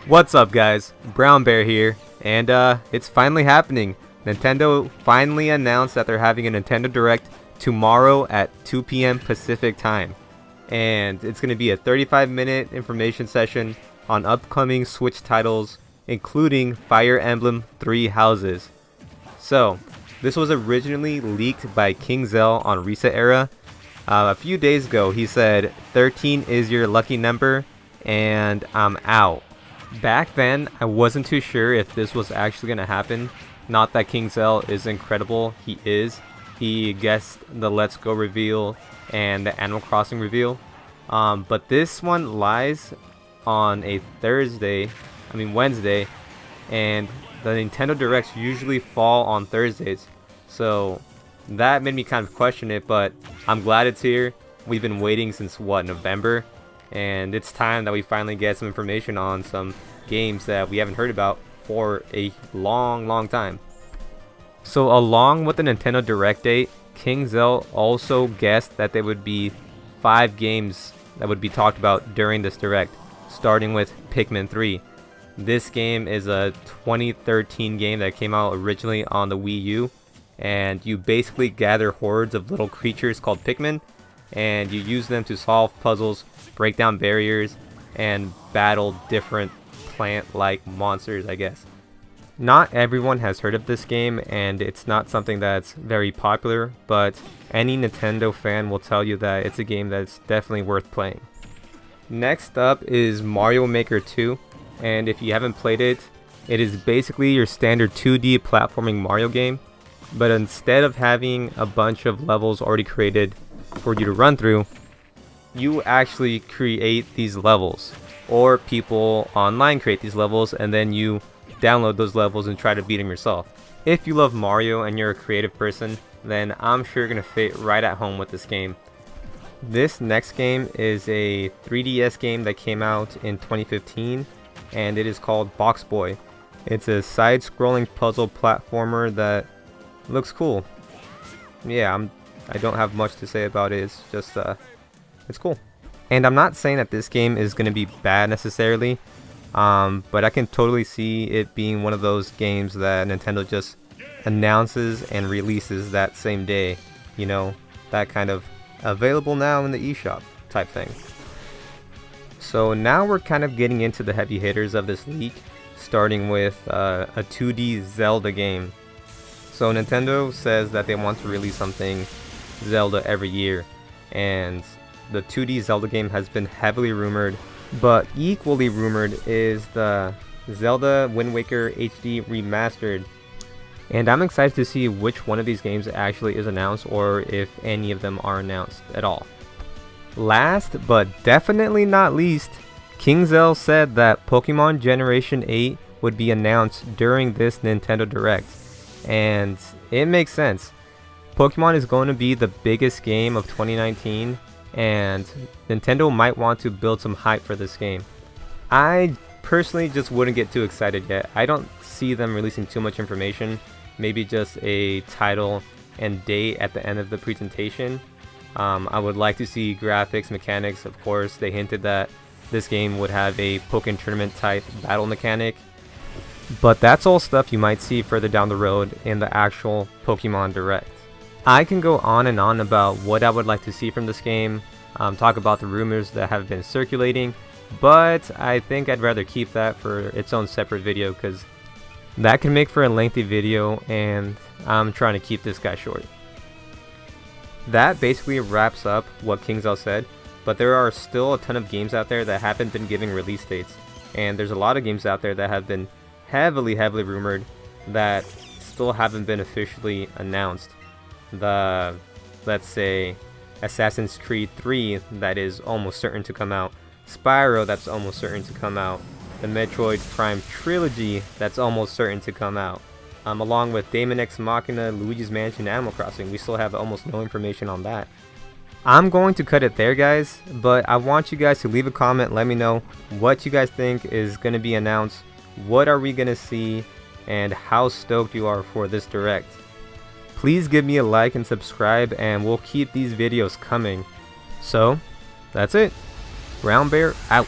What's up guys, Brown Bear here, and it's finally happening. Nintendo finally announced that they're having a Nintendo Direct tomorrow at 2 p.m. Pacific time. And it's going to be a 35-minute information session on upcoming Switch titles, including Fire Emblem Three Houses. So, this was originally leaked by King Zell on Reset Era. A few days ago, he said, 13 is your lucky number, and I'm out. Back then, I wasn't too sure if this was actually going to happen. Not that King Zell is incredible, he is. He guessed the Let's Go reveal and the Animal Crossing reveal. But this one lies on a Wednesday, and the Nintendo Directs usually fall on Thursdays. So that made me kind of question it, but I'm glad it's here. We've been waiting since November? And it's time that we finally get some information on some games that we haven't heard about for a long time. So along with the Nintendo Direct date, King Zell also guessed that there would be 5 games that would be talked about during this Direct, starting with Pikmin 3. This game is a 2013 game that came out originally on the Wii U, and you basically gather hordes of little creatures called Pikmin, and you use them to solve puzzles, break down barriers, and battle different plant-like monsters, I guess. Not everyone has heard of this game, and it's not something that's very popular, but any Nintendo fan will tell you that it's a game that's definitely worth playing. Next up is Mario Maker 2, and if you haven't played it, it is basically your standard 2D platforming Mario game, but instead of having a bunch of levels already created for you to run through, you actually create these levels, or people online create these levels and then you download those levels and try to beat them yourself. If you love Mario and you're a creative person, then I'm sure you're gonna fit right at home with this game. This next game is a 3DS game that came out in 2015, and it is called Box Boy. It's a side-scrolling puzzle platformer that looks cool. Yeah, I don't have much to say about it. It's just it's cool. And I'm not saying that this game is going to be bad necessarily, but I can totally see it being one of those games that Nintendo just announces and releases that same day. You know, that kind of available now in the eShop type thing. So now we're kind of getting into the heavy hitters of this leak, starting with a 2D Zelda game. So Nintendo says that they want to release something Zelda every year, and the 2D Zelda game has been heavily rumored, but equally rumored is the Zelda Wind Waker HD Remastered. And I'm excited to see which one of these games actually is announced, or if any of them are announced at all. Last but definitely not least, King Zell said that Pokemon Generation 8 would be announced during this Nintendo Direct. And it makes sense. Pokemon is going to be the biggest game of 2019, and Nintendo might want to build some hype for this game. I personally just wouldn't get too excited yet. I don't see them releasing too much information. Maybe just a title and date at the end of the presentation. I would like to see graphics, mechanics. Of course, they hinted that this game would have a Pokken Tournament type battle mechanic. But that's all stuff you might see further down the road in the actual Pokemon Direct. I can go on and on about what I would like to see from this game, talk about the rumors that have been circulating, but I think I'd rather keep that for its own separate video, because that can make for a lengthy video and I'm trying to keep this guy short. That basically wraps up what King Zell said, but there are still a ton of games out there that haven't been giving release dates, and there's a lot of games out there that have been heavily rumored that still haven't been officially announced. Let's say Assassin's Creed 3 that is almost certain to come out, Spyro that's almost certain to come out, the Metroid Prime trilogy that's almost certain to come out, along with Daemon X Machina, Luigi's Mansion, Animal Crossing. We still have almost no information on that. I'm going to cut it there, guys, but I want you guys to leave a comment. Let me know what you guys think is going to be announced. What are we going to see, and how stoked you are for this Direct. Please give me a like and subscribe, and we'll keep these videos coming. So, that's it. Brown Bear out.